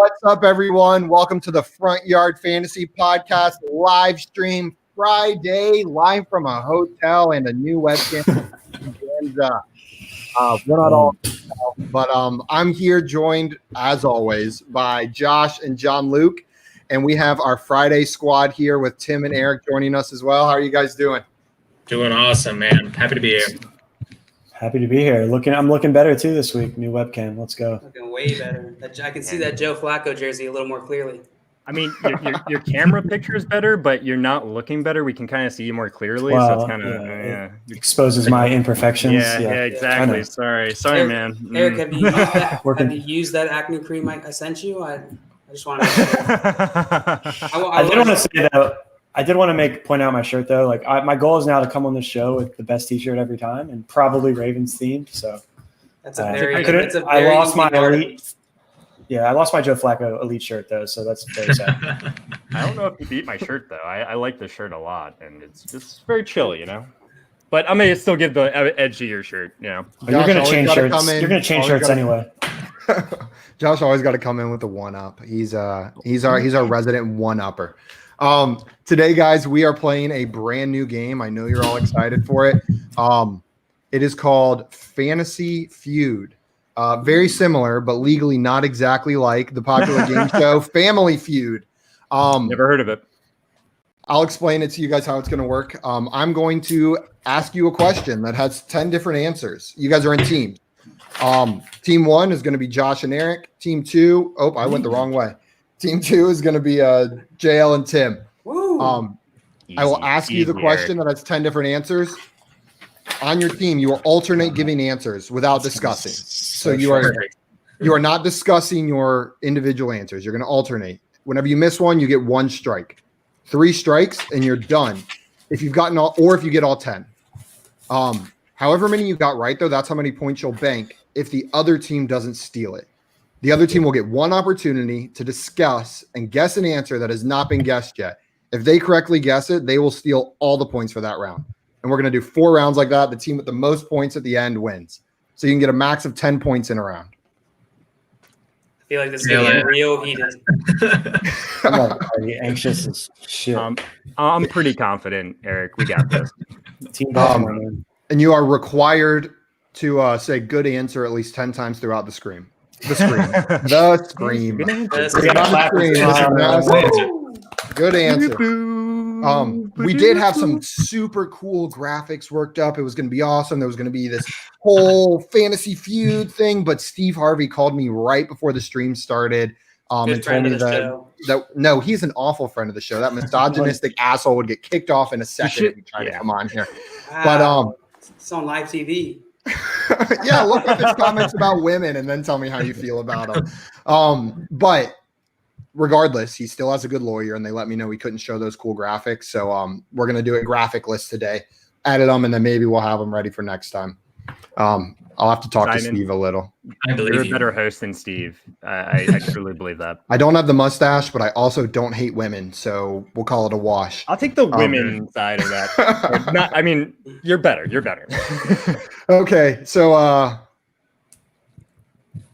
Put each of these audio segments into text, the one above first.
What's up, everyone? Welcome to the Front Yard Fantasy Podcast live stream Friday, live from a hotel and a new webcam. We're not all, but I'm here joined, as always, by Josh and John Luke, and we have our Friday squad here with Tim and Eric joining us as well. How are you guys doing? Doing awesome, man. Happy to be here. Happy to be here. I'm looking better too this week. New webcam. Let's go. Looking way better. I can see that Joe Flacco jersey a little more clearly. I mean, your camera picture is better, but you're not looking better. We can kind of see you more clearly. Well, so it's kind of exposes my imperfections. Yeah, exactly. Sorry, Eric, man. Eric, have you used that acne cream I sent you? I just want to make sure. I did want to say that. I did want to point out my shirt though. Like my goal is now to come on the show with the best T-shirt every time, and probably Ravens themed. So that's a very. I lost my elite. Yeah, I lost my Joe Flacco elite shirt though, so that's very sad. I don't know if you beat my shirt though. I like the shirt a lot, and it's just very chill, you know. But I'm gonna still give the edge to your shirt, you know. You're gonna change shirts. You're gonna change shirts anyway. Josh always got to come in with a one-up. He's our resident one-upper. Today, guys, we are playing a brand new game. I know you're all excited for it. It is called Fantasy Feud. Very similar, but legally not exactly like the popular game show Family Feud. Never heard of it. I'll explain it to you guys how it's going to work. I'm going to ask you a question that has 10 different answers. You guys are in teams. Team 1 is going to be Josh and Eric. Team 2, I went the wrong way. Team 2 is going to be JL and Tim. I will ask you the question that has 10 different answers. On your team, you will alternate giving answers without discussing. So you are not discussing your individual answers. You're going to alternate. Whenever you miss one, you get 1 strike. 3 strikes, and you're done. If you've gotten all, or if you get all 10. However many you got right, though, that's how many points you'll bank if the other team doesn't steal it. The other team will get 1 opportunity to discuss and guess an answer that has not been guessed yet. If they correctly guess it, they will steal all the points for that round. And we're going to do 4 rounds like that. The team with the most points at the end wins. So you can get a max of 10 points in a round. I feel like this is going to get real heated. I'm anxious as shit. I'm pretty confident, Eric. We got this. Team and you are required to say good answer at least 10 times throughout the scream. The scream. Good answer. We did have some super cool graphics worked up. It was going to be awesome. There was going to be this whole Fantasy Feud thing, but Steve Harvey called me right before the stream started and told me that no, he's an awful friend of the show. That misogynistic asshole would get kicked off in a second if he tried to come on here. Wow. But it's on live TV. Yeah, look at his comments about women and then tell me how you feel about them. But regardless, he still has a good lawyer, and they let me know he couldn't show those cool graphics. So we're going to do a graphic list today, edit them, and then maybe we'll have them ready for next time. I'll have to talk to Steve a little. I believe you're a better host than Steve. I truly believe that. I don't have the mustache, but I also don't hate women, so we'll call it a wash. I'll take the women side of that. You're better. You're better. Okay, so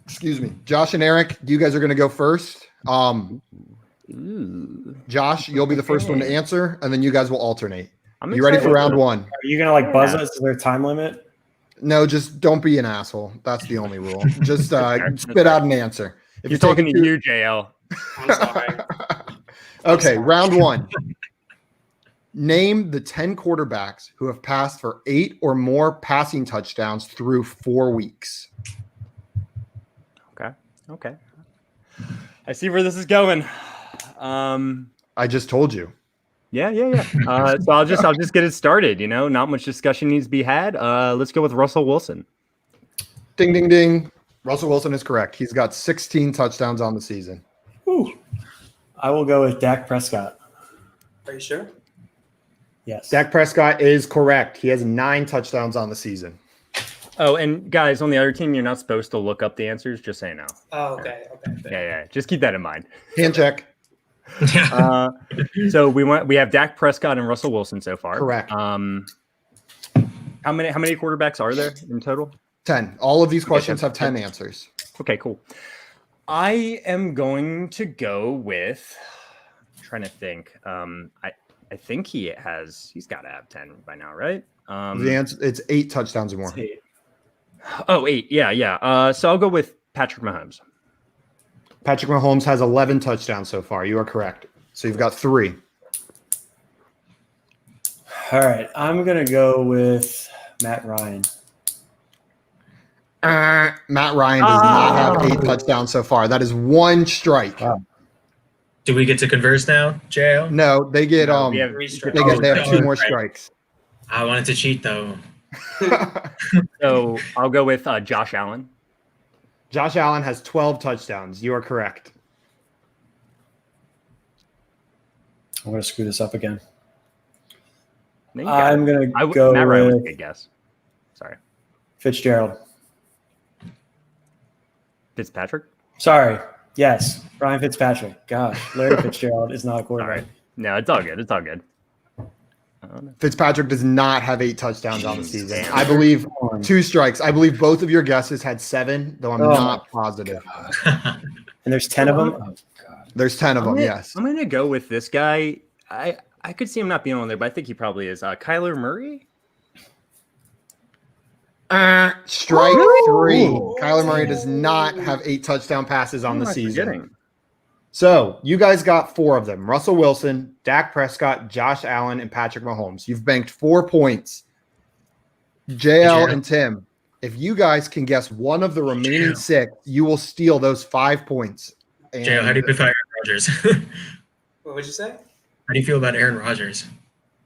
excuse me, Josh and Eric, you guys are going to go first. Josh, you'll be the first one to answer, and then you guys will alternate. You ready for round 1? Are you going to buzz us? Is there a time limit? No, just don't be an asshole. That's the only rule. Just spit out an answer. If you're talking to you, JL. I'm sorry. Okay, round 1. Name the 10 quarterbacks who have passed for 8 or more passing touchdowns through 4 weeks. Okay. I see where this is going. I just told you. Yeah. So I'll just get it started. Not much discussion needs to be had. Let's go with Russell Wilson. Ding, ding, ding. Russell Wilson is correct. He's got 16 touchdowns on the season. Ooh. I will go with Dak Prescott. Are you sure? Yes. Dak Prescott is correct. He has 9 touchdowns on the season. Oh, and guys, on the other team, you're not supposed to look up the answers. Just so you know. Oh, okay. Yeah. Just keep that in mind. Hand check. So we have Dak Prescott and Russell Wilson so far. Correct. How many quarterbacks are there in total? 10. All of these questions have 10 answers. Okay, cool. I am going to go with. I'm trying to think. I think he's got to have 10 by now, right? The answer, it's 8 touchdowns or more. Oh, 8. Yeah. So I'll go with Patrick Mahomes. Patrick Mahomes has 11 touchdowns so far. You are correct. So you've got 3. All right, I'm gonna go with Matt Ryan. Matt Ryan does not have 8 touchdowns so far. That is 1 strike. Wow. Do we get to converse now, Jo? No, they get No, we they have- 3 strikes. have 2 more Right. strikes. I wanted to cheat though. So I'll go with Josh Allen. Josh Allen has 12 touchdowns. You are correct. I'm gonna screw this up again. No, you got I'm it. gonna go Matt Ryan was a with good guess. Sorry. Fitzgerald. Fitzpatrick? Sorry. Yes, Ryan Fitzpatrick. Gosh, Larry Fitzgerald is not a All quarterback. right. No, it's all good. It's all good. Fitzpatrick does not have 8 touchdowns on the season. Damn. I believe 2 strikes. I believe both of your guesses had 7, though I'm Oh. not positive. And there's 10 of them. Oh God. There's 10 of them, yes. I'm going to go with this guy. I could see him not being on there, but I think he probably is. Kyler Murray? Strike Really? 3. Kyler Murray does not have 8 touchdown passes on Who the am I season. forgetting? So you guys got 4 of them: Russell Wilson, Dak Prescott, Josh Allen, and Patrick Mahomes. You've banked 4 points. JL Yeah. and Tim, if you guys can guess one of the remaining 6, you will steal those 5 points. And Jo, how do you feel about Aaron Rodgers? What would you say? How do you feel about Aaron Rodgers?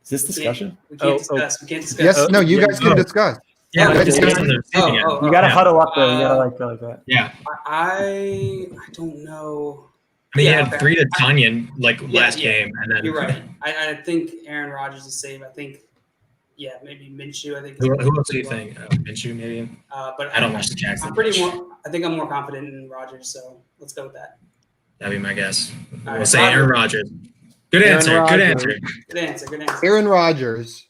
Is this discussion? We can't Oh, discuss. We can't discuss. Yes, no, you yeah, guys can discuss. Yeah, Oh, we okay. discussed on the receiving end. You gotta yeah. huddle up though. You gotta Uh, go like that. Yeah. I don't know. I mean, Yeah, he had okay. 3 to Tanyan Yeah, last yeah. game, and then You're right. I think Aaron Rodgers is safe. I think, yeah, maybe Minshew. I think. Who else do you think? Minshew, maybe. But I don't watch the Jackson. I'm pretty more. I think I'm more confident in Rodgers, so let's go with that. That'd be my guess. All We'll right, say Rodgers. Aaron Rodgers. Good Aaron answer. Good Rodgers. answer. Good answer. Good answer. Aaron Rodgers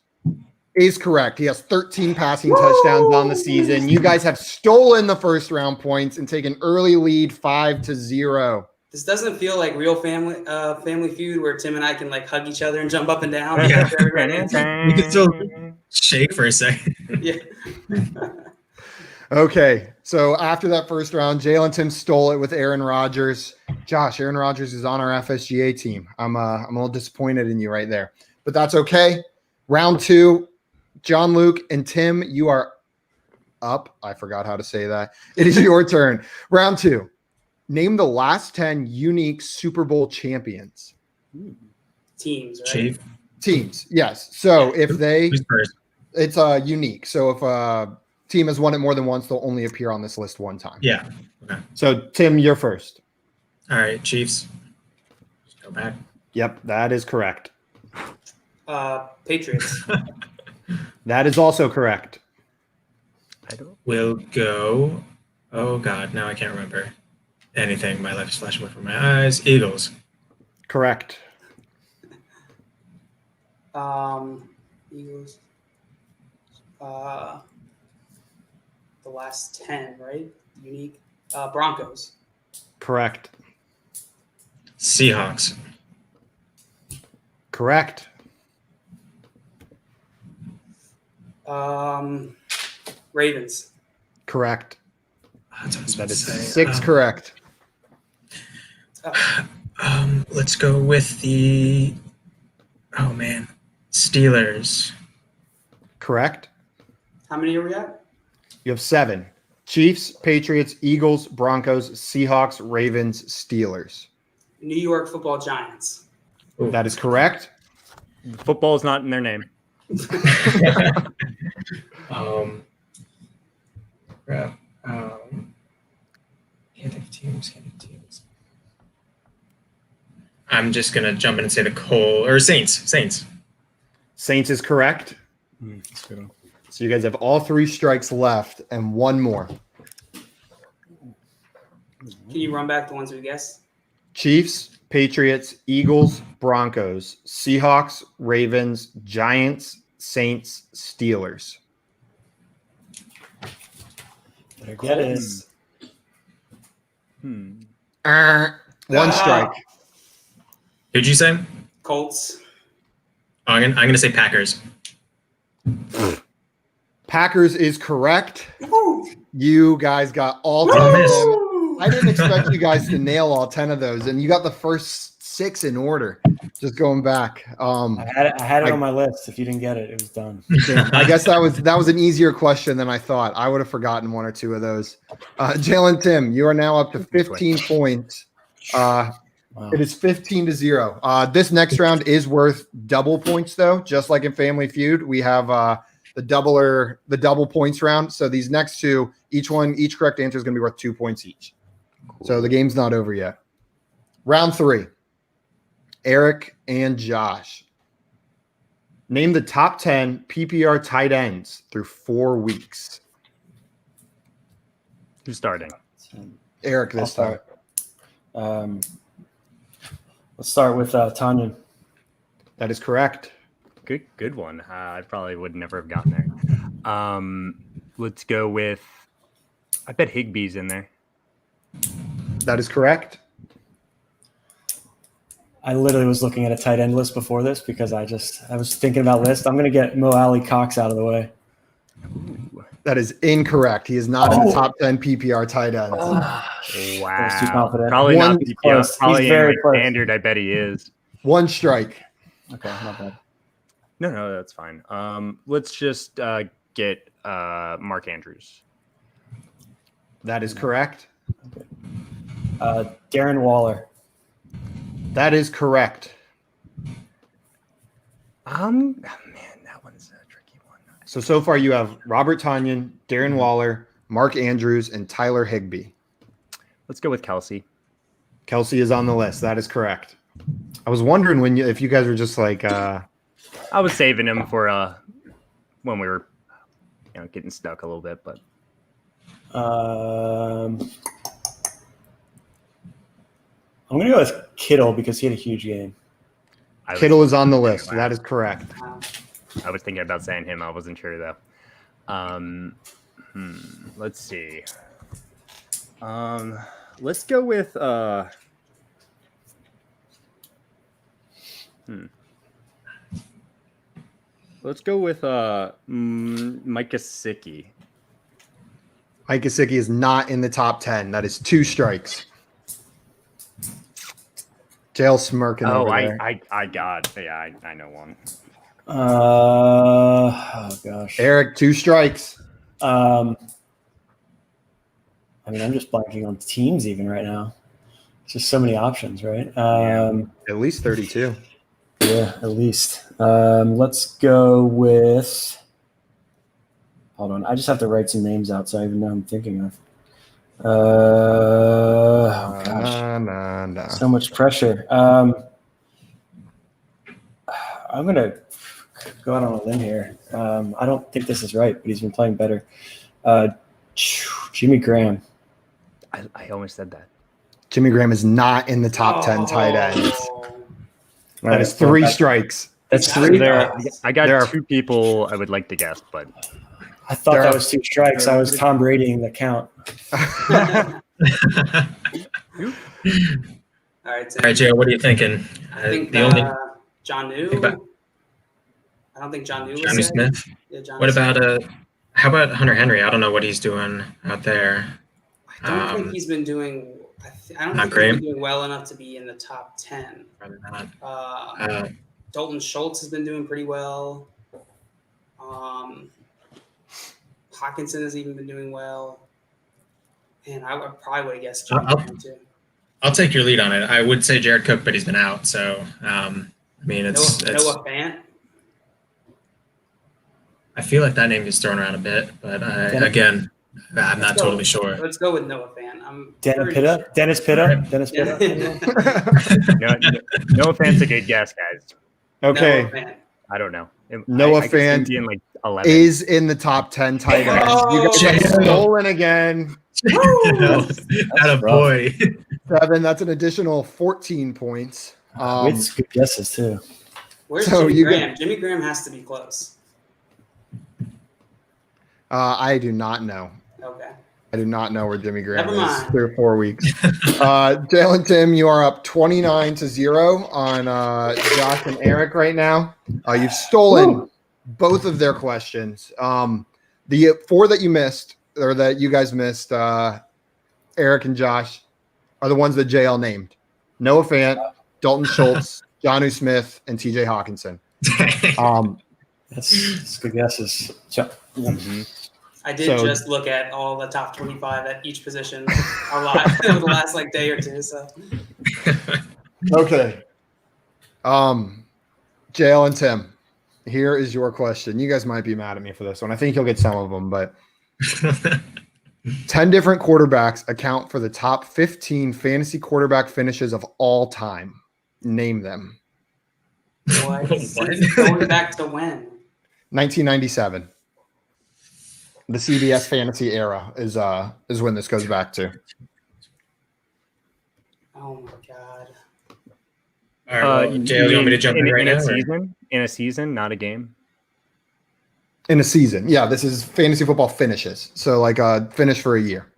is correct. He has 13 passing touchdowns on the season. You guys have stolen the first round points and taken early lead 5-0. This doesn't feel like real Family Feud where Tim and I can like hug each other and jump up and down. Yeah. after every right answer. You can still shake for a second. Yeah. Okay, so after that first round, Jalen Tim stole it with Aaron Rodgers. Josh, Aaron Rodgers is on our FSGA team. I'm a little disappointed in you right there, but that's okay. Round 2, John Luke and Tim, you are up. I forgot how to say that. It is your turn. Round 2. Name the last 10 unique Super Bowl champions. Teams, right? Chief. Teams, yes. So if they, Who's first? it's unique. So if a team has won it more than once, they'll only appear on this list one time. Yeah. Okay. So Tim, you're first. All right, Chiefs. Just go back. Yep, that is correct. Patriots. That is also correct. We'll go. Oh God, now I can't remember anything. My life is flashing away from my eyes. Eagles. Correct. Eagles. The last 10, right? Unique. Broncos. Correct. Seahawks. Correct. Ravens. Correct. That's what I was about That to is say. 6 correct. Let's go with the. Oh man, Steelers. Correct. How many are we at? You have 7. Chiefs, Patriots, Eagles, Broncos, Seahawks, Ravens, Steelers. New York Football Giants. That is correct. Football is not in their name. Crap. Can't think of teams. I'm just gonna jump in and say the Saints. Saints is correct. So you guys have all 3 strikes left and 1 more. Can you run back the ones we guessed? Chiefs, Patriots, Eagles, Broncos, Seahawks, Ravens, Giants, Saints, Steelers. Better get it. One strike. Who'd you say? Colts. Oh, I'm gonna say Packers. Packers is correct. Woo! You guys got all 10 of them. I didn't expect you guys to nail all 10 of those, and you got the first 6 in order. Just going back. I had it on my list. If you didn't get it, it was done. I guess that was an easier question than I thought. I would have forgotten 1 or 2 of those. Jalen Tim, you are now up to 15 points. Wow. It is 15-0. This next round is worth double points, though. Just like in Family Feud, we have the double points round. So these next 2, each correct answer is going to be worth 2 points each. Cool. So the game's not over yet. Round 3. Eric and Josh. Name the top 10 PPR tight ends through 4 weeks. Who's starting? Eric this time. Let's start with Tanya. That is correct. Good one. I probably would never have gotten there. Let's go with. I bet Higbee's in there. That is correct. I literally was looking at a tight end list before this because I was thinking about list. I'm going to get Mo Alley Cox out of the way. That is incorrect. He is not in the top 10 PPR tight ends. Wow. I was too confident. Probably One- not PPR. Probably He's in very my close. standard. I bet he is. 1 strike. Okay, not bad. No, that's fine. Let's just get Mark Andrews. That is correct. Darren Waller. That is correct. Man, that one's a tricky one. So far you have Robert Tonyan, Darren Waller, Mark Andrews, and Tyler Higbee. Let's go with Kelsey. Kelsey is on the list. That is correct. I was wondering if you guys were just like I was saving him for when we were getting stuck a little bit, but I'm going to go with Kittle because he had a huge game. Kittle is on the list. That is correct. I was thinking about saying him. I wasn't sure though. Let's see. Let's go with Let's go with Mike Gesicki. Mike Gesicki is not in the top 10. That is 2 strikes. Jail smirking over there. I got. Yeah, I know one. Oh gosh. Eric, 2 strikes. I mean, I'm just blanking on teams even right now. It's just so many options, right? At least 32. Yeah, at least. Let's go with. Hold on, I just have to write some names out so I even know who I'm thinking of. Oh gosh, so much pressure. I'm gonna go out on a limb here. I don't think this is right, but he's been playing better. Jimmy Graham. I almost said that. Jimmy Graham is not in the top 10 tight ends. That is 3 strikes. That's 3. I got 2 people I would like to guess, but I thought that was 2 strikes. I was Tom Bradying the count. All right, Jay, what are you thinking? I think John New. I don't think John New was Johnny Smith. Yeah, John What Smith. about how about Hunter Henry? I don't know what he's doing out there. I don't think he's been doing. I don't not think great. he's been doing well enough to be in the top 10. Probably not. Dalton Schultz has been doing pretty well. Hawkinson has even been doing well. And I would probably guess John Graham too. I'll take your lead on it. I would say Jared Cook, but he's been out. So, I mean, it's Noah Fant. I feel like that name gets thrown around a bit, but again, I'm not totally sure. Let's go with Noah Fant. Dennis Pitta. No offense, a good guess, guys. Okay. Noah Fant. I don't know. Noah I guess he'd Fant be in like 11. is in the top 10 tight ends. You guys have stolen again. That a boy. 7. That's an additional 14 points. It's good guesses too. Where's So Jimmy you Graham? Jimmy Graham has to be close. I do not know. Okay. I do not know where Jimmy Graham Never is. mind. 3 or 4 weeks. Jalen, Tim, you are up 29-0 on Josh and Eric right now. You've stolen both of their questions. The 4 that you missed, or that you guys missed, Eric and Josh, are the ones that JL named. Noah Fant, Dalton Schultz, Jonnu Smith, and TJ Hawkinson. That's good guesses. I did just look at all the top 25 at each position a lot over the last day or two. So okay. JL and Tim, here is your question. You guys might be mad at me for this one. I think you'll get some of them, but 10 different quarterbacks account for the top 15 fantasy quarterback finishes of all time. Name them. what? Going back to when? 1997. The CBS fantasy era is when this goes back to. Oh my god. All right, well, Jay, you want me to jump in right now? In a season, not a game. In a season. Yeah, this is fantasy football finishes. So finish for a year.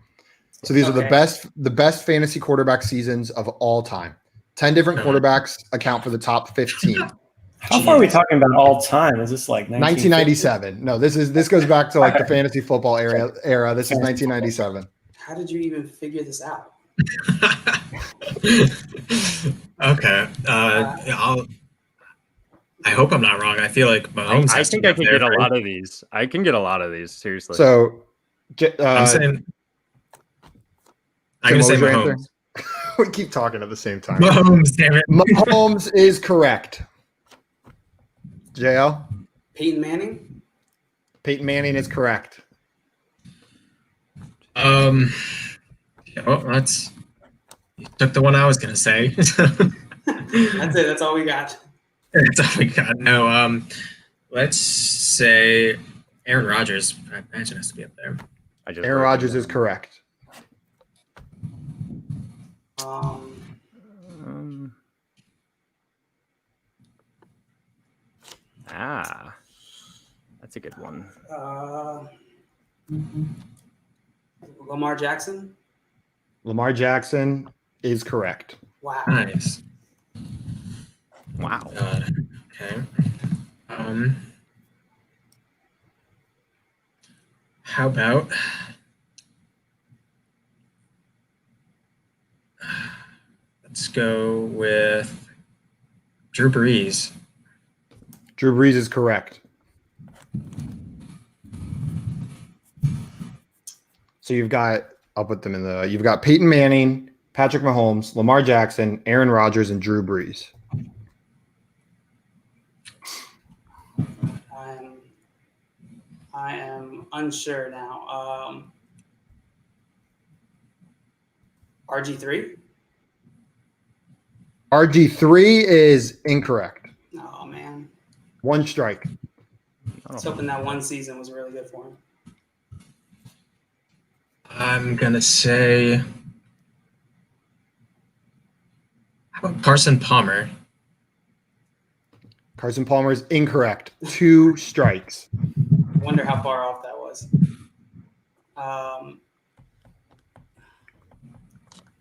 So these are the best fantasy quarterback seasons of all time. 10 different quarterbacks account for the top 15. How far are we talking about all time? Is this 1997? No, this goes back to the fantasy football era. This is 1997. How did you even figure this out? Okay. I hope I'm not wrong. I feel like Mahomes. I think I can get a lot of these. I can get a lot of these. Seriously. So, I'm going to say Mahomes. We keep talking at the same time. Mahomes, damn it. Mahomes is correct. JL? Peyton Manning? Peyton Manning is correct. Yeah, well, that's you took the one I was gonna say. That's it. That's all we got. That's all we got. No, let's say Aaron Rodgers. I imagine has to be up there. Aaron Rodgers is correct. That's a good one. Lamar Jackson? Lamar Jackson is correct. Wow. Nice. Wow. Okay. How about let's go with Drew Brees. Drew Brees is correct. So you've got Peyton Manning, Patrick Mahomes, Lamar Jackson, Aaron Rodgers, and Drew Brees. I am unsure now. RG3? RG3 is incorrect. Oh, man. One strike. I was hoping that one season was really good for him. I'm going to say, how about Carson Palmer? Carson Palmer is incorrect. 2 strikes. I wonder how far off that was.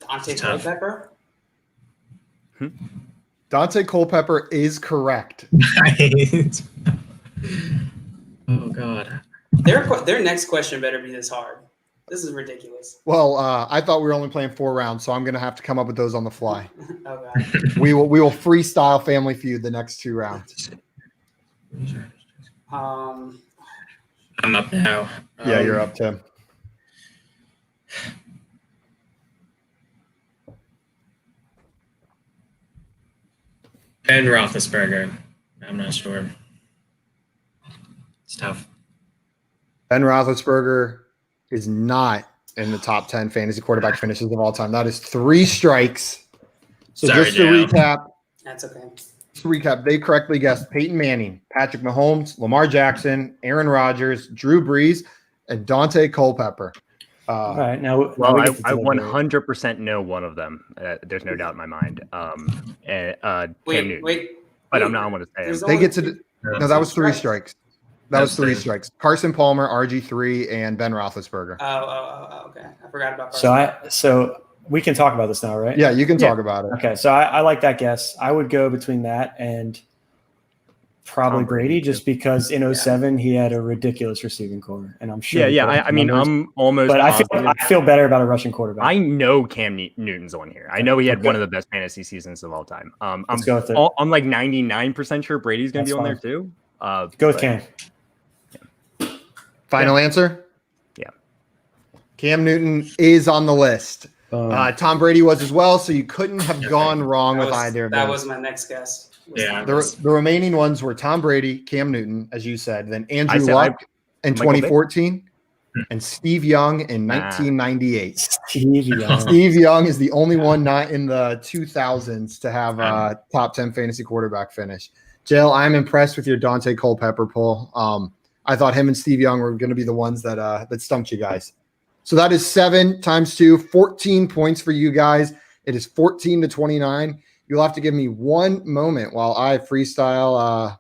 Dante Culpepper? Dante Culpepper is correct. Right. Oh, God. Their next question better be this hard. This is ridiculous. Well, I thought we were only playing 4 rounds, so I'm going to have to come up with those on the fly. Okay. We will freestyle Family Feud the next 2 rounds. I'm up now. Yeah, you're up, Tim. Ben Roethlisberger. I'm not sure. It's tough. Ben Roethlisberger is not in the top 10 fantasy quarterback finishes of all time. That is 3 strikes. So Sorry, just to JL. recap, That's okay. they correctly guessed Peyton Manning, Patrick Mahomes, Lamar Jackson, Aaron Rodgers, Drew Brees, and Dante Culpepper. All right, now. Well, we I get to deliberate. 100% know one of them. There's no doubt in my mind. Cam Newton. Wait. But I'm not want to say it. They get to no, that was 3 strikes. That was 3 strikes. Carson Palmer, RG3, and Ben Roethlisberger. Okay. I forgot about Carson. So we can talk about this now, right? Yeah, you can talk about it. Okay, so I like that guess. I would go between that and probably Tom Brady, Brady, just because in 07 he had a ridiculous receiving core, and I'm sure. I mean, I'm almost. But positive. I feel better about a rushing quarterback. I know Cam Newton's on here. I know he had one of the best fantasy seasons of all time. Let's go with it. I'm like 99% sure Brady's going to be on there too. Go with Cam. Final answer? Yeah. Cam Newton is on the list. Tom Brady was as well, so you couldn't have gone wrong with either of them. That was my next guess. The remaining ones were Tom Brady, Cam Newton, as you said, then Andrew Luck in 2014, and Steve Young in 1998. Steve Young is the only one not in the 2000s to have a top 10 fantasy quarterback finish. Jill, I'm impressed with your Dante Culpepper poll. I thought him and Steve Young were going to be the ones that stumped you guys. So that is 7 times 2, 14 points for you guys. It is 14-29. You'll have to give me one moment while I freestyle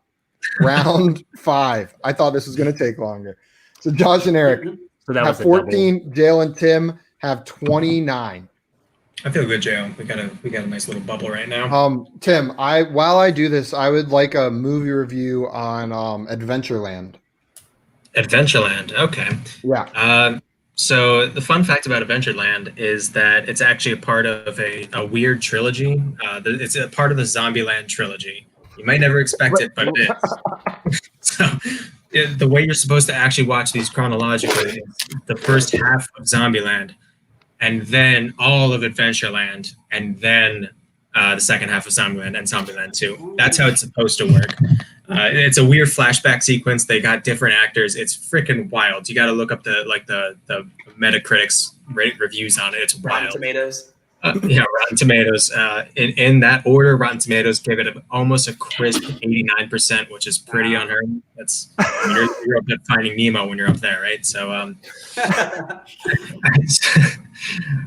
round 5. I thought this was going to take longer. So Josh and Eric have 14. Jale and Tim have 29. I feel good, Jale. We got a nice little bubble right now. Tim, while I do this, I would like a movie review on Adventureland. Adventureland. Okay. Yeah. So the fun fact about Adventureland is that it's actually a part of a weird trilogy. It's a part of the Zombieland trilogy. You might never expect it, but it is. So the way you're supposed to actually watch these chronologically is the first half of Zombieland, and then all of Adventureland, and then the second half of Zombieland and Zombieland 2. That's how it's supposed to work. It's a weird flashback sequence. They got different actors. It's freaking wild. You got to look up the Metacritic's reviews on it. It's wild. Rotten Tomatoes. Rotten Tomatoes. In that order, Rotten Tomatoes gave it almost a crisp 89%, which is pretty unheard of. That's you're up at Finding Nemo when you're up there, right? So,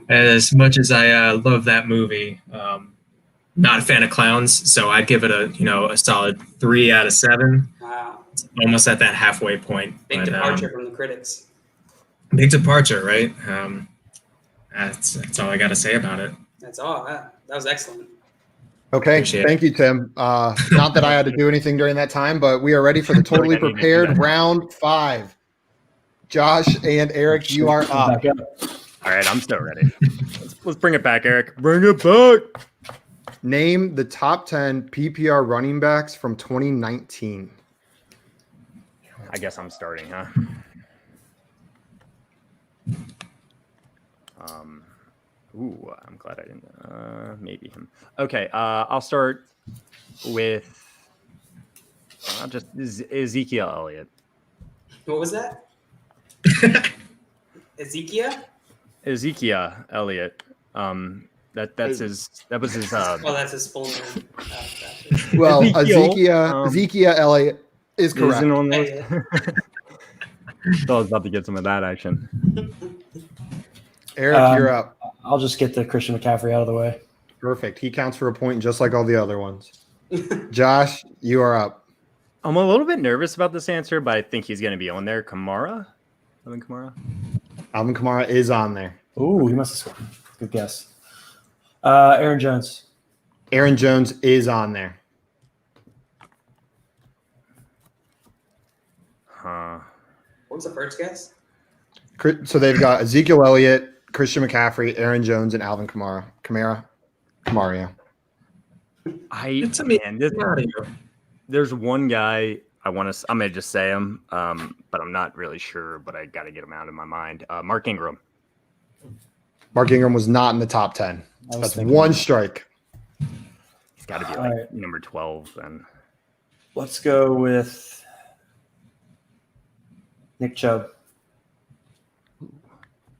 as much as I love that movie, not a fan of clowns, so I'd give it a solid 3 out of 7. Wow. It's almost at that halfway point. Big departure from the critics. Big departure, right? That's all I got to say about it. That's all. That was excellent. Okay, thank you, Tim. Not that I had to do anything during that time, but we are ready for the totally prepared round 5. Josh and Eric, you are up. All right, I'm still ready. Let's bring it back, Eric. Bring it back. Name the top 10 PPR running backs from 2019. I guess I'm starting, huh? I'm glad I didn't. Maybe him. Okay, I'll start with just Ezekiel Elliott. What was that? Ezekiel Elliott. That was his. That's his full name. Well, Ezekiel Elliott is correct. So I was about to get some of that action. Eric, you're up. I'll just get the Christian McCaffrey out of the way. Perfect. He counts for a point just like all the other ones. Josh, you are up. I'm a little bit nervous about this answer, but I think he's going to be on there. Alvin Kamara is on there. Ooh, he must have scored. Good guess. Aaron Jones. Aaron Jones is on there. What was the first guess? So they've got Ezekiel Elliott, Christian McCaffrey, Aaron Jones, and Alvin Kamara. Kamara. There's one guy I'm gonna just say him, but I'm not really sure. But I got to get him out of my mind. Mark Ingram. Mark Ingram was not in the top 10. That's one strike. He's got to be number 12 then. Let's go with Nick Chubb.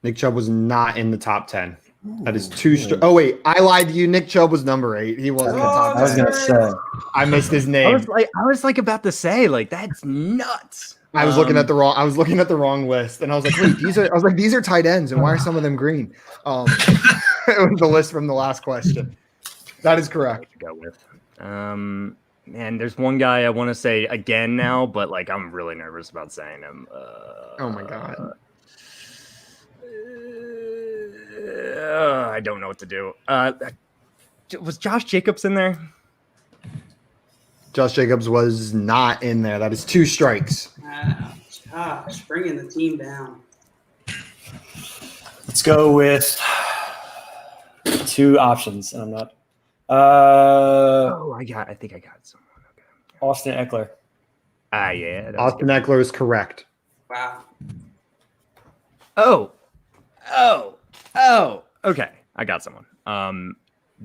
Nick Chubb was not in the top 10. That is 2 Oh, wait. I lied to you. Nick Chubb was number 8. He wasn't in the top 10. I was going to say. I missed his name. I was about to say, that's nuts. I was looking at the wrong list, and I was like, wait, these are tight ends, and why are some of them green? It was the list from the last question. That is correct. Go with. Man, there's one guy I want to say again now, but like I'm really nervous about saying him. Oh my god. I don't know what to do. Was Josh Jacobs in there? Josh Jacobs was not in there. That is 2 strikes. Gosh, bringing the team down. Let's go with 2 options, and I'm not. I think I got someone. Okay. Austin Eckler. Yeah. Austin Eckler is correct. Wow. Oh. Okay, I got someone.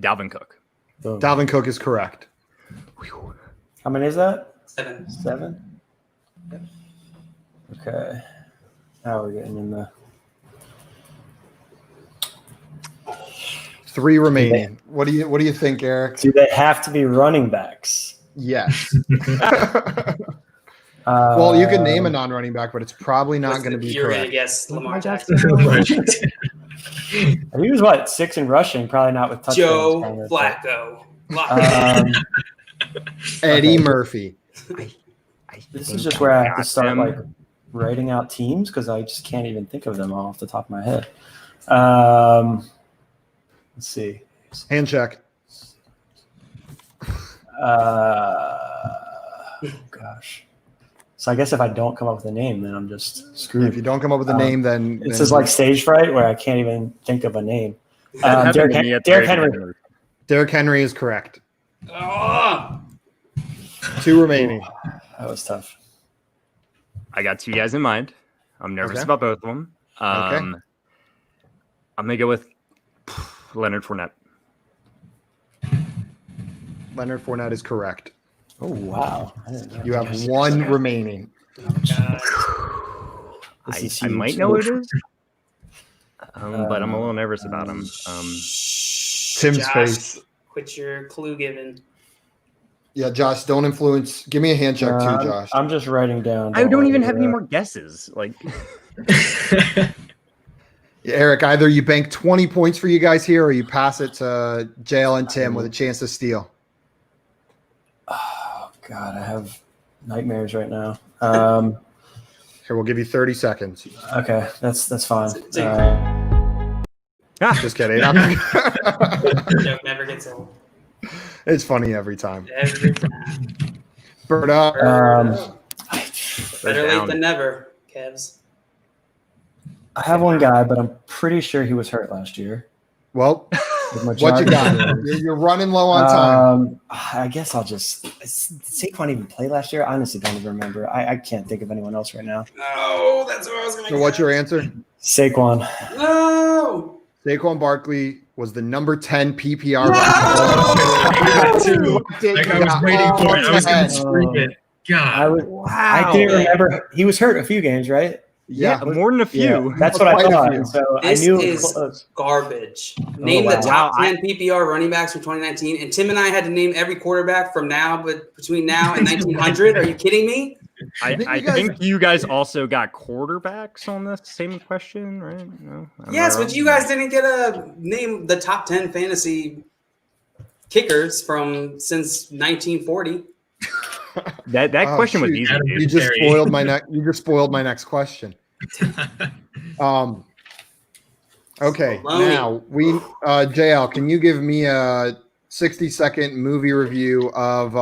Dalvin Cook. Boom. Dalvin Cook is correct. How many is that? 7. 7? Okay. Now we're getting in the 3 remaining. What do you think, Eric? Do they have to be running backs? Yes. Well, you can name a non-running back, but it's probably not going to be You're going to correct. guess Lamar Jackson. He was what, 6 in rushing, probably not with touchdowns. Joe Flacco. Eddie Murphy. This is just where I have to start like writing out teams because I just can't even think of them all off the top of my head. Let's see. Hand check. Gosh. So I guess if I don't come up with a name, then I'm just screwed. If you don't come up with a name, then this is like stage fright where I can't even think of a name. Derrick Henry. Derrick Henry is correct. Oh! 2 remaining. That was tough. I got 2 guys in mind. I'm nervous Okay. about both of them. Okay. I'm gonna go with Leonard Fournette. Leonard Fournette is correct. Oh, wow. I didn't know. You have 1 remaining. This is I might huge. know what it is, but I'm a little nervous about him. Tim's Josh, face. Quit your clue giving. Yeah, Josh, don't influence. Give me a hand check too, Josh. I'm just writing down. I don't even have any more guesses. Like, Eric, either you bank 20 points for you guys here or you pass it to JL and Tim with a chance to steal. Oh, God, I have nightmares right now. Here, we'll give you 30 seconds. Okay, that's fine. Just kidding. Joke never gets old. It's funny every time. Every time. Bird up. Better late than never, Kevs. I have one guy, but I'm pretty sure he was hurt last year. Well, what you got? You're running low on time. I guess I'll just. Did Saquon even play last year? I honestly don't even remember. I can't think of anyone else right now. No, that's what I was going to So what's your answer? Saquon. No! Saquon Barkley was the number 10 PPR. Like I was waiting for it. I was going to scream it. God. I didn't remember. He was hurt a few games, right? Yeah, more than a few. Yeah, that's what I Quite a thought. few. So This I knew it is was close. garbage. Name the top 10 PPR running backs from 2019. And Tim and I had to name every quarterback from now, but between now and 1900. Are you kidding me? I think you guys also got quarterbacks on the same question, right? No, Yes, but you guys didn't get a name the top 10 fantasy kickers from since 1940. That question was shoot. easy. You just spoiled my You just spoiled my next question. Okay, now we JL, can you give me a 60-second movie review of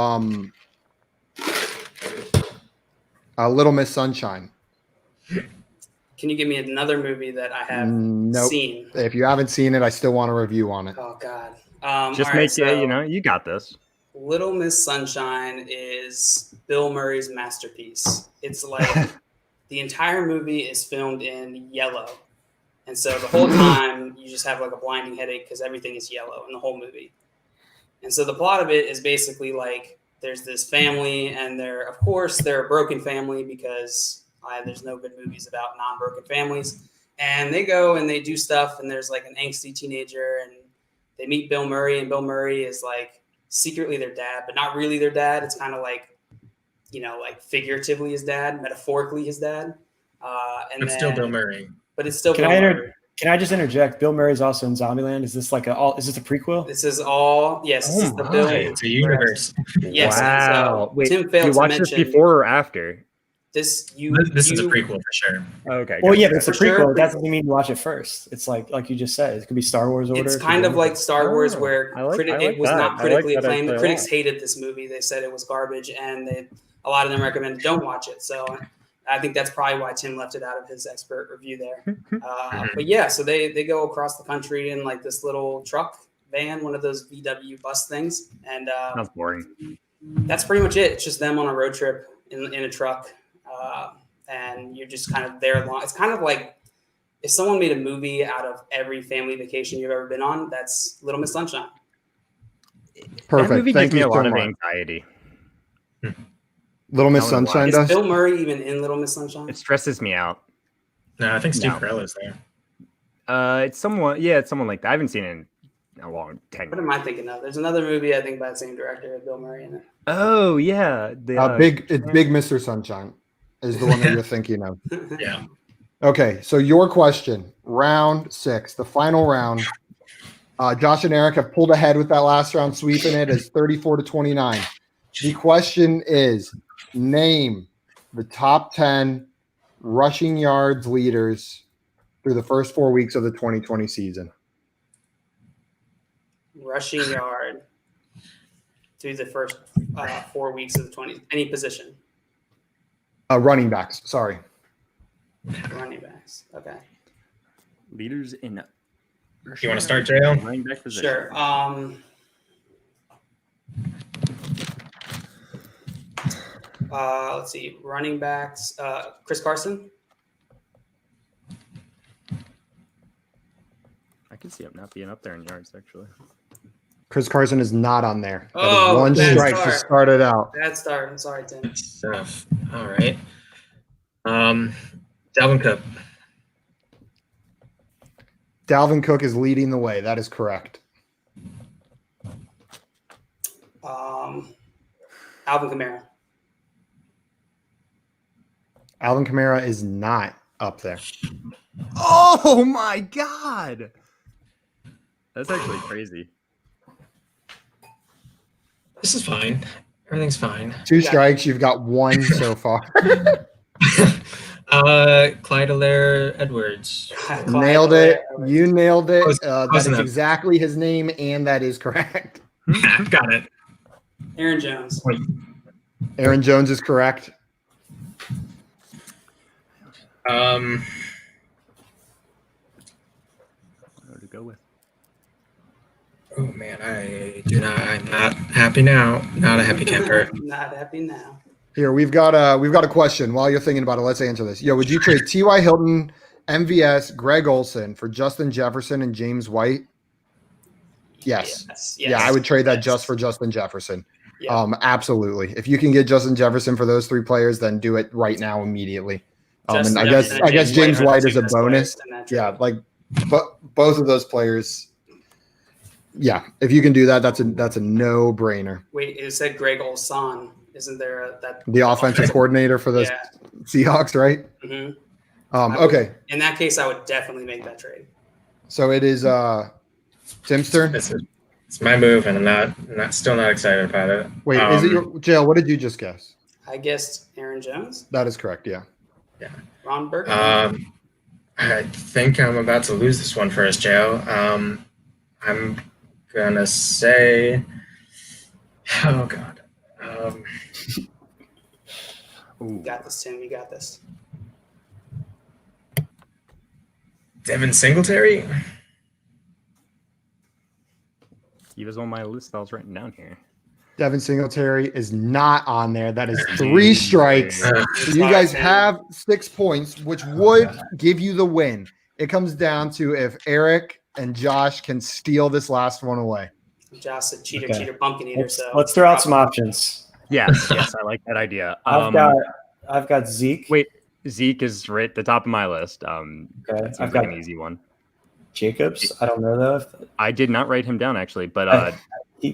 Little Miss Sunshine? Can you give me another movie that I have seen? If you haven't seen it, I still want a review on it. Oh God! Just make it. You got this. Little Miss Sunshine is Bill Murray's masterpiece. It's like the entire movie is filmed in yellow. And so the whole time you just have like a blinding headache because everything is yellow in the whole movie. And so the plot of it is basically like there's this family and they're a broken family because there's no good movies about non-broken families. And they go and they do stuff and there's like an angsty teenager and they meet Bill Murray and Bill Murray is like secretly their dad, but not really their dad. It's kind of like, like figuratively his dad, metaphorically his dad. Still Bill Murray. But it's still Can Bill Murray. Can I just interject? Bill Murray's also in Zombieland. Is this like is this a prequel? This is all, yes, this is the Bill. It's a universe. Yes. Wow. So Wait, Tim failed you to watched this mention before or after? this. This is a prequel for sure. Okay. Well, gotcha. yeah, but it's a For sure, prequel. That doesn't mean you watch it first. It's like you just said. It could be Star Wars order. It's it could kind be of like anything. Star Wars, Oh, where I like it was that. not I like critically that acclaimed. The actually a critics lot. hated this movie. They said it was garbage, and a lot of them recommended don't watch it. So I think that's probably why Tim left it out of his expert review there. But yeah, so they go across the country in like this little truck van, one of those VW bus things, and Sounds boring. that's pretty much it. It's just them on a road trip in a truck, and you're just kind of there long. It's kind of like if someone made a movie out of every family vacation you've ever been on. That's Little Miss Sunshine. Perfect. That movie Thank gives me you a lot so of much. anxiety. Little Miss I don't know why. Sunshine Is does. Bill Murray even in Little Miss Sunshine? It stresses me out. No, I think Steve No. Carell is there. It's someone like that. I haven't seen it in a long 10 What years. am I thinking of? There's another movie I think by the same director with Bill Murray in it. Oh yeah, Big Mr. Sunshine is the one that you're thinking of. Yeah. Okay, so your question, round 6, the final round. Josh and Eric have pulled ahead with that last round, sweeping it as 34-29. The question is, name the top 10 rushing yards leaders through the first 4 weeks of the 2020 season. Rushing yard through the first 4 weeks of the 20. Any position. Running backs, sorry. Running backs. Okay. leaders in. You want to start, JL? Running back position. Sure. Let's see. Running backs. Chris Carson. I can see him not being up there in yards, actually. Chris Carson is not on there. That is Oh, one bad strike to start. start it out. Bad start. I'm sorry, Tim. Stuff. All right. Dalvin Cook. Dalvin Cook is leading the way. That is correct. Alvin Kamara. Alvin Kamara is not up there. Oh my god! That's actually crazy. This is fine. Everything's fine. 2 strikes. You've got 1 so far. Clyde Allaire Edwards. Nailed it. You nailed it. Close That is enough. exactly his name, and that is correct. Got it. Aaron Jones. Aaron Jones is correct. Um, What to go with? oh man, I'm not happy now. Not a happy camper. Not happy now. Here, we've got a question. While you're thinking about it, let's answer this. Yo, would you trade T.Y. Hilton, MVS, Greg Olson for Justin Jefferson and James White? Yes. Yes. Yeah, I would trade that Yes. just for Justin Jefferson. Yeah. Absolutely. If you can get Justin Jefferson for those 3 players, then do it right now, immediately. And Justin I Jefferson guess and James White are the is two a best bonus. players in that trade. Yeah, like both of those players. Yeah, if you can do that, that's a no-brainer. Wait, it said Greg Olson. Isn't there that? The offensive coordinator for the Yeah. Seahawks, right? hmm Okay, In that case, I would definitely make that trade. so it is Tim's turn. It's my move, and I'm still not excited about it. Wait, is it your Jail? What did you just guess? I guessed Aaron Jones, That is correct. Yeah. Ron Burke. I think I'm about to lose this one for us, JL. I'm gonna say, oh god. You got this, Tim. You got this. Devin Singletary. He was on my list. I was writing down here. Devin Singletary is not on there. That is 3 strikes. Uh, So you guys have 6 points, which would give you the win. It comes down to if Eric and Josh can steal this last one away. Josh said cheater, Okay. cheater, pumpkin eater. Let's throw out some options. Yes, I like that idea. I've got Zeke. Wait, Zeke is right at the top of my list. Okay. That seems I've like got an easy one. Jacobs. I don't know though. I did not write him down actually, but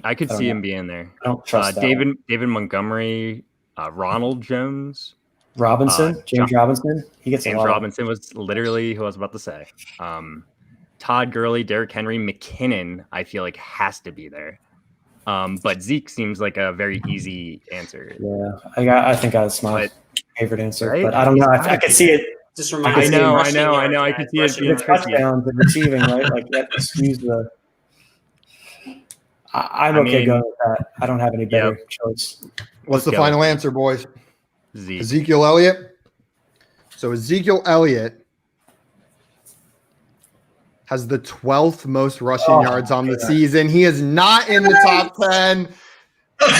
I could see him being there. I don't trust that David Montgomery, Ronald Jones, Robinson. James Robinson. He gets a James lot. Robinson was literally who I was about to say. Todd Gurley, Derrick Henry, McKinnon, I feel like has to be there. But Zeke seems like a very easy answer. Yeah, I think that's my favorite answer, right? but I don't know. I could see it. Just I reminds me of know. rushing yards, I guys, can see it rushing being The yards. tricky. touchdowns, the receiving, right? Like you have to excuse the. I'm okay going with that. I don't have any better choice. What's the go. final answer, boys? Zeke. Ezekiel Elliott. So Ezekiel Elliott has the 12th most rushing yards on the season. He is not in the top 10.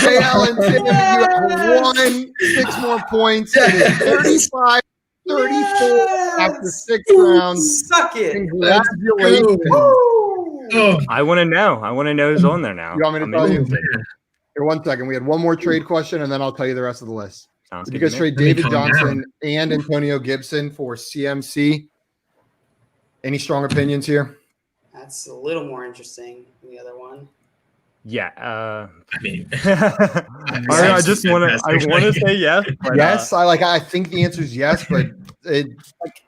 Jay Allen, Tim, you have won 6 more points. It is 35-34 after 6 rounds. Suck it. Congratulations. Oh, I want to know. I want to know who's on there now. You want me to I'm tell you? interested. Here, 1 second. We had one more trade question, and then I'll tell you the rest of the list. Sounds Did you good guys to me. trade Let me David calm Johnson and Antonio Gibson for CMC? Any strong opinions here? That's a little more interesting than the other one. Yeah. I mean, I just want to. I want to say yes. But, Yes, I think the answer is yes, but it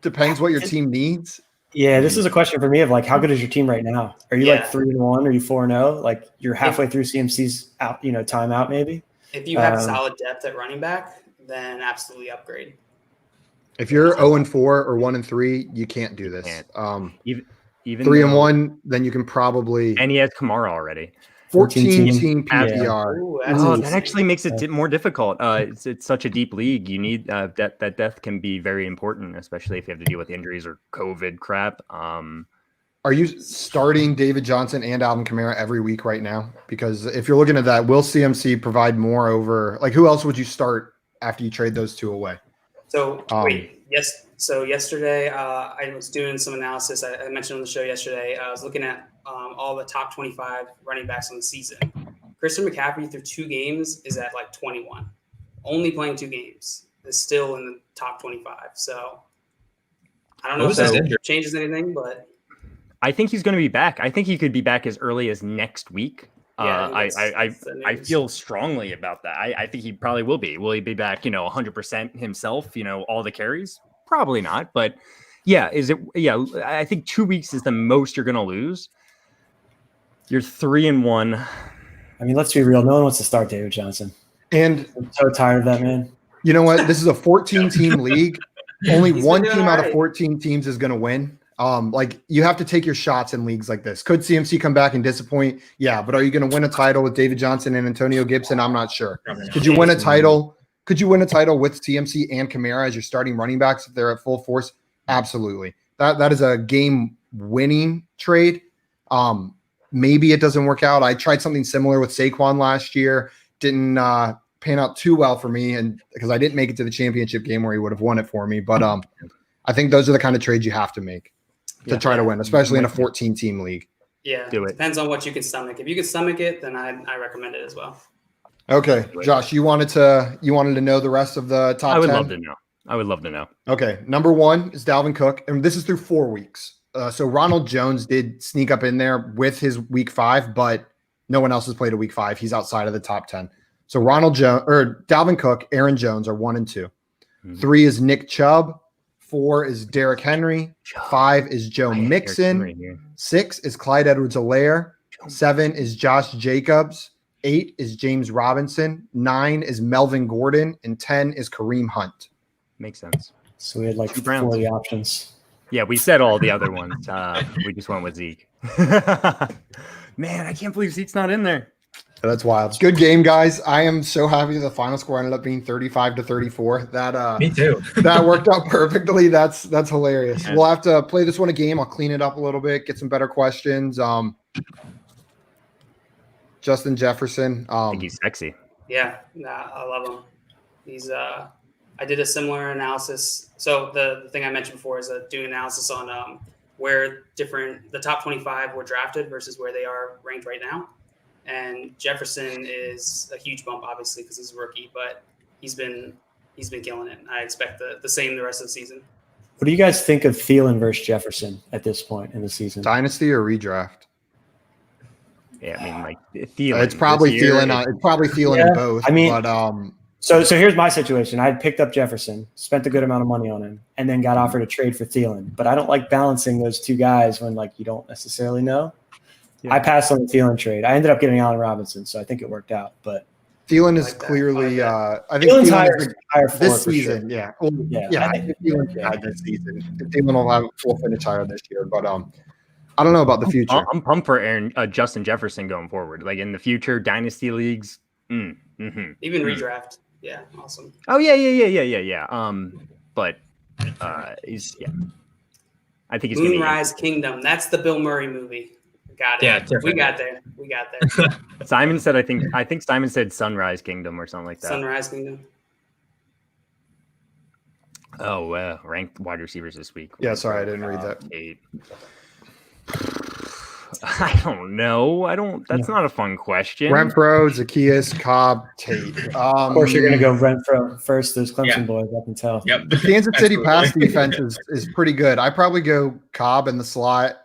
depends what your team needs. Yeah, this is a question for me of like, how good is your team right now? Are you like 3-1? Are you 4-0? Like you're halfway through CMC's out, timeout maybe. If you have solid depth at running back, then absolutely upgrade. If you're 0-4 or 1-3, you can't do this. even 3-1, then you can probably. And he has Kamara already. 14 team PPR. Yeah. Ooh, that's Oh, interesting. that actually makes it more difficult. It's such a deep league. You need that depth can be very important, especially if you have to deal with injuries or COVID crap. Are you starting David Johnson and Alvin Kamara every week right now? Because if you're looking at that, will CMC provide more over? Like, who else would you start after you trade those 2 away? So yes. So yesterday, I was doing some analysis. I mentioned on the show yesterday. I was looking at all the top 25 running backs on the season. Christian McCaffrey through 2 games is at like 21. Only playing 2 games is still in the top 25. So I don't know if that changes anything, but I think he's going to be back. I think he could be back as early as next week. Yeah, I feel strongly about that. I think he probably will be. Will he be back, 100% himself, all the carries? Probably not. But yeah, I think 2 weeks is the most you're going to lose. You're 3-1. I mean, let's be real. No one wants to start David Johnson. And I'm so tired of that, man. You know what? This is a 14-team league. Only one team out of 14 teams is going to win. You have to take your shots in leagues like this. Could CMC come back and disappoint? Yeah, but are you going to win a title with David Johnson and Antonio Gibson? I'm not sure. Could you win a title? Could you win a title with CMC and Kamara as your starting running backs if they're at full force? Absolutely. That is a game-winning trade. Maybe it doesn't work out. I tried something similar with Saquon last year. Didn't pan out too well for me, and because I didn't make it to the championship game where he would have won it for me. But I think those are the kind of trades you have to make to try to win, especially in a 14-team league. Yeah, do it. Depends on what you can stomach. If you can stomach it, then I recommend it as well. Okay, Josh, you wanted to know the rest of the top 10? I would love to know. Okay, number 1 is Dalvin Cook, and this is through 4 weeks. So Ronald Jones did sneak up in there with his week 5, but no one else has played a week 5. He's outside of the top 10. So Dalvin Cook, Aaron Jones are 1 and 2. Mm-hmm. 3 is Nick Chubb. 4 is Derrick Henry. 5 is Joe Mixon. 6 is Clyde Edwards-Helaire. 7 is Josh Jacobs. 8 is James Robinson. 9 is Melvin Gordon. And 10 is Kareem Hunt. Makes sense. So we had like 40 options. Yeah, we said all the other ones. We just went with Zeke. Man, I can't believe Zeke's not in there. That's wild. Good game, guys. I am so happy the final score ended up being 35-34. That me too. That worked out perfectly. That's hilarious. We'll have to play this one a game. I'll clean it up a little bit, get some better questions. Justin Jefferson. I think he's sexy. Yeah, I love him. He's I did a similar analysis. So the thing I mentioned before is doing analysis on where the top 25 were drafted versus where they are ranked right now. And Jefferson is a huge bump, obviously, because he's a rookie, but he's been killing it. I expect the same the rest of the season. What do you guys think of Thielen versus Jefferson at this point in the season? Dynasty or redraft? Yeah, I mean, like Thielen. It's probably Thielen. It's probably Thielen in both. I mean, but So here's my situation. I had picked up Jefferson, spent a good amount of money on him, and then got offered a trade for Thielen. But I don't like balancing those two guys when you don't necessarily know. Yeah. I passed on the Thielen trade. I ended up getting Allen Robinson, so I think it worked out. But Thielen is clearly, I think Thielen's higher this season. Sure. Yeah. I think Thielen's high this season. Thielen will have full finish higher this year, but I don't know about the future. I'm pumped for Justin Jefferson going forward. Like in the future, dynasty leagues, even redraft. Yeah, awesome. Oh yeah. But he's I think he's Moonrise Kingdom. That's the Bill Murray movie. Got it. Yeah, we got there. Simon said, I think Simon said Sunrise Kingdom or something like that. Sunrise Kingdom. Oh, ranked wide receivers this week. Yeah, sorry, I didn't read that. 8. I don't know. That's not a fun question. Renfro, Zacchaeus, Cobb, Tate. Of course, you're going to go Renfro first. Those Clemson boys, I can tell. Yep. The Kansas City pass defense is pretty good. I probably go Cobb in the slot,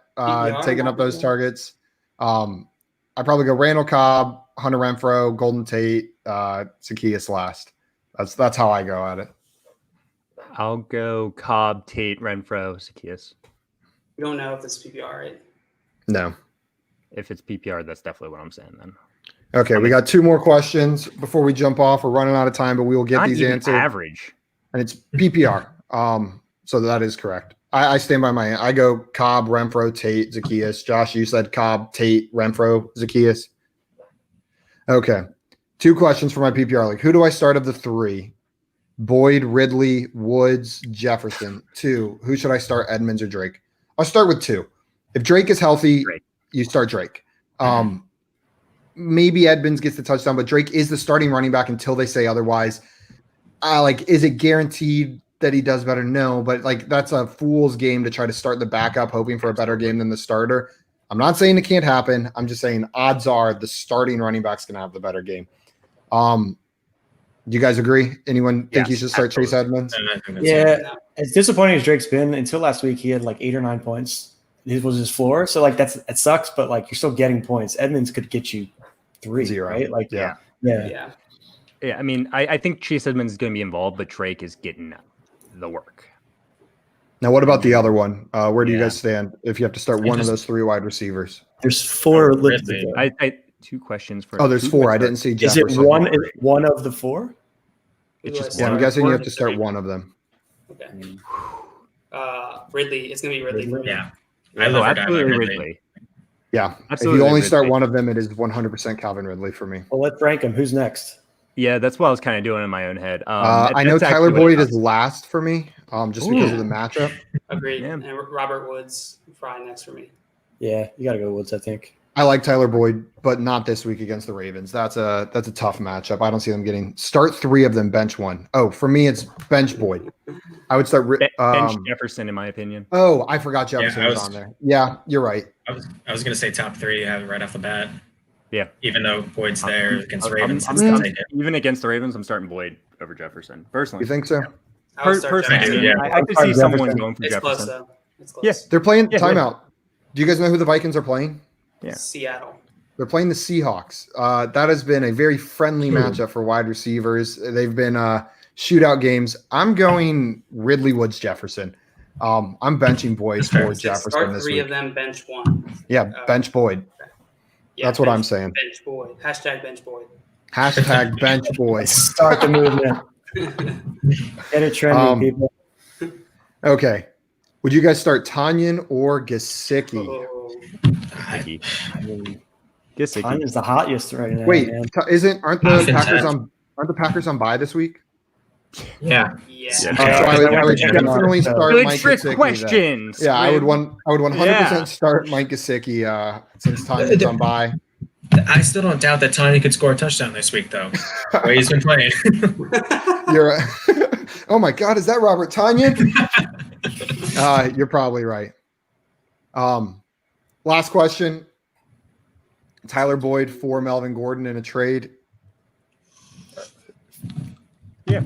taking up those targets. I probably go Randall Cobb, Hunter Renfro, Golden Tate, Zacchaeus last. That's how I go at it. I'll go Cobb, Tate, Renfro, Zacchaeus. We don't know if this is PPR, right? No. If it's PPR, that's definitely what I'm saying then. Okay, we got 2 more questions before we jump off. We're running out of time, but we will get these answered. Average. And it's PPR. So that is correct. I stand by my. I go Cobb, Renfro, Tate, Zacchaeus. Josh, you said Cobb, Tate, Renfro, Zacchaeus. Okay. 2 questions for my PPR league. Who do I start of the 3? Boyd, Ridley, Woods, Jefferson. 2. Who should I start, Edmonds or Drake? I'll start with 2. If Drake is healthy, Drake. You start Drake. Maybe Edmonds gets the touchdown, but Drake is the starting running back until they say otherwise. Is it guaranteed that he does better? No, but that's a fool's game to try to start the backup hoping for a better game than the starter. I'm not saying it can't happen. I'm just saying odds are the starting running back's going to have the better game. Do you guys agree? Anyone think you should start Chase Edmonds? Yeah. As disappointing as Drake's been, until last week, he had 8 or 9 points. It was his floor. So it sucks, but you're still getting points. Edmonds could get you 3, 0, right? Yeah. I mean, I think Chase Edmonds is going to be involved, but Drake is getting the work. Now, what about the other one? Where do you guys stand if you have to start one of those 3 wide receivers? There's 4 listed. I 2 questions for. Oh, there's 4. I didn't see Jefferson. Is it one of the 4? It's just I'm guessing you have to start one of them. Okay. Ridley. It's going to be Ridley for me. Yeah. Absolutely Ridley. Yeah. Absolutely if you only Ridley. Start one of them, it is 100% Calvin Ridley for me. Well, let's rank him. Who's next? Yeah, that's what I was kind of doing in my own head. I know Tyler Boyd is last for me, just because of the matchup. Agreed. Yeah. And Robert Woods probably next for me. Yeah, you got to go Woods, I think. I like Tyler Boyd, but not this week against the Ravens. That's a tough matchup. I don't see them getting start 3 of them, bench 1. Oh, for me, it's bench Boyd. I would start bench Jefferson, in my opinion. Oh, I forgot Jefferson was on there. Yeah, you're right. I was going to say top 3 right off the bat. Yeah, even though Boyd's there against the Ravens, even against the Ravens, I'm starting Boyd over Jefferson personally. You think so? Personally, I could see someone going for Jefferson. Close, though. It's close. Yes, they're playing timeout. Do you guys know who the Vikings are playing? Yeah, Seattle. They're playing the Seahawks. That has been a very friendly matchup for wide receivers. They've been shootout games. I'm going Ridley, Woods, Jefferson. I'm benching Boyd for Jefferson start this 3 week. of them, bench 1. Yeah, bench Boyd. Yeah, that's what I'm saying. Bench Boyd. Hashtag bench Boyd. Hashtag bench Boyd. Start the movement. Get it trending, people. Okay. Would you guys start Tanyan or Gesicki? Gesicki. Tanyan's the hottest right now. Wait, man. aren't the Packers on bye this week? Yeah. So I would definitely start Good Mike trick Gesicki. questions. Yeah, I would 100% start Mike Gesicki since Tanyan's on bye. I still don't doubt that Tanya could score a touchdown this week, though. The way he's been playing. Oh my God, is that Robert Tanyan? You're probably right. Last question. Tyler Boyd for Melvin Gordon in a trade. Yeah.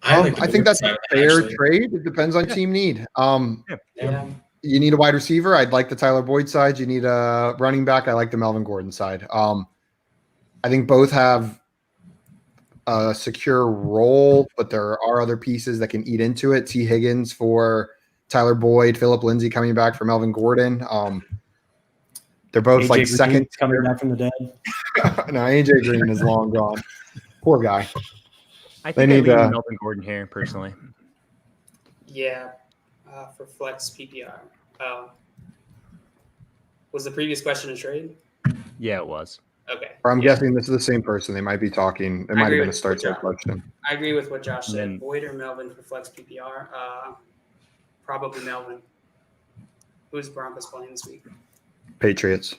I think that's a fair trade. It depends on team need. You need a wide receiver. I'd like the Tyler Boyd side. You need a running back. I like the Melvin Gordon side. I think both have a secure role, but there are other pieces that can eat into it. T. Higgins for Tyler Boyd, Philip Lindsay coming back for Melvin Gordon. They're both AJ like Green's second coming back from the dead. No, AJ Green is long gone. Poor guy. I They think need I lean Melvin Gordon here personally. Yeah, for flex PPR. Was the previous question a trade? Yeah, it was. Okay. Or I'm yeah. guessing this is the same person. They might be talking. It I might have agree been a with start what start Josh- question. I agree with what Josh said. Then- Boyd or Melvin for flex PPR? Probably Melvin. Who's Broncos playing this week? Patriots.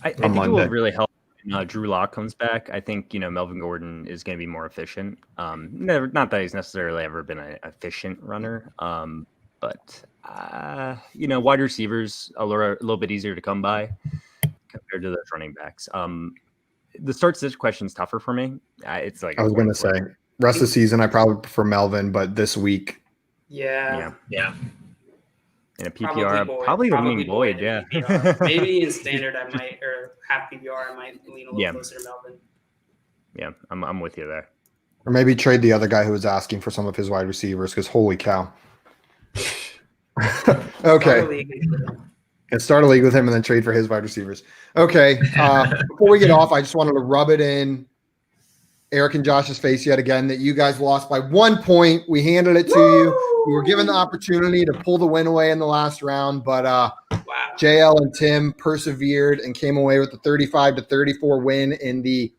I think it will Monday. really help when Drew Lock comes back. I think, Melvin Gordon is going to be more efficient. Not that he's necessarily ever been an efficient runner, but wide receivers a little bit easier to come by compared to those running backs. The start sit question is tougher for me. It's like I was going to say, rest of the season, I probably prefer Melvin, but this week. Yeah. In a PPR, probably leaning Boyd, yeah. Maybe in standard, I might, or half PPR, I might lean a little closer to Melvin. Yeah, I'm with you there. Or maybe trade the other guy who was asking for some of his wide receivers because holy cow. Okay. Start a league with him and then trade for his wide receivers. Okay. Before we get off, I just wanted to rub it in Eric and Josh's face yet again that you guys lost by 1 point. We handed it to you. You were given the opportunity to pull the win away in the last round, but JL and Tim persevered and came away with a 35-34 win in the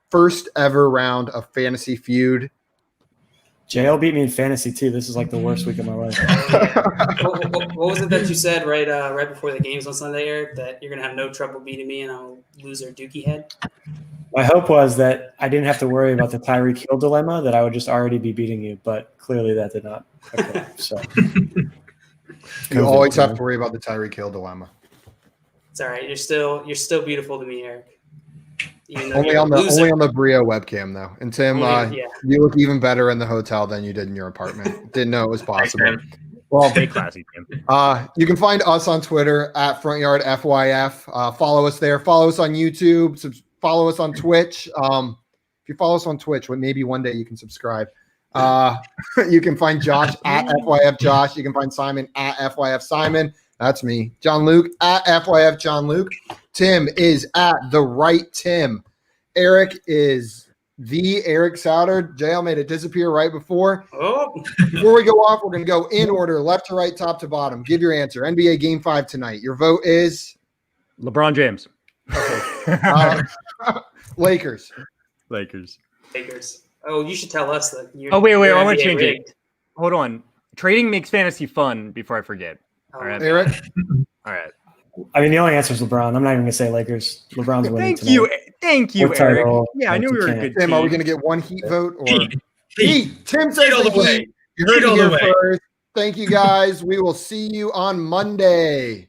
first ever round of Fantasy Feud. JL beat me in fantasy too. This is like the worst week of my life. What was it that you said right before the games on Sunday, Eric? That you're gonna have no trouble beating me and I'll lose our Dookie head. My hope was that I didn't have to worry about the Tyreek Hill dilemma, that I would just already be beating you, but clearly that did not occur. So You always have to worry about the Tyreek Hill dilemma. It's all right. You're still beautiful to me, Eric. Only on the Brio webcam though. And Tim, you look even better in the hotel than you did in your apartment. Didn't know it was possible. Well, stay classy, Tim. You can find us on Twitter at FrontYardFYF. Follow us there. Follow us on YouTube. Follow us on Twitch. If you follow us on Twitch, maybe one day you can subscribe. You can find Josh at FYF Josh. You can find Simon at FYF Simon. That's me. John Luke at FYF John Luke. Tim is at the right Tim. Eric is the Eric Souter. JL made it disappear right before. Before we go off, we're going to go in order, left to right, top to bottom. Give your answer. NBA Game 5 tonight. Your vote is? LeBron James. Okay. Lakers. Oh, you should tell us that. Wait. I want to change it. Hold on. Trading makes fantasy fun before I forget. All right. Eric? All right. I mean, the only answer is LeBron. I'm not even going to say Lakers. LeBron's winning Thank you, Eric. Yeah, I knew we were a good Tim, team. are we going to get one Heat vote? Or Heat. Tim says all the way. You heard it here first. Thank you, guys. We will see you on Monday.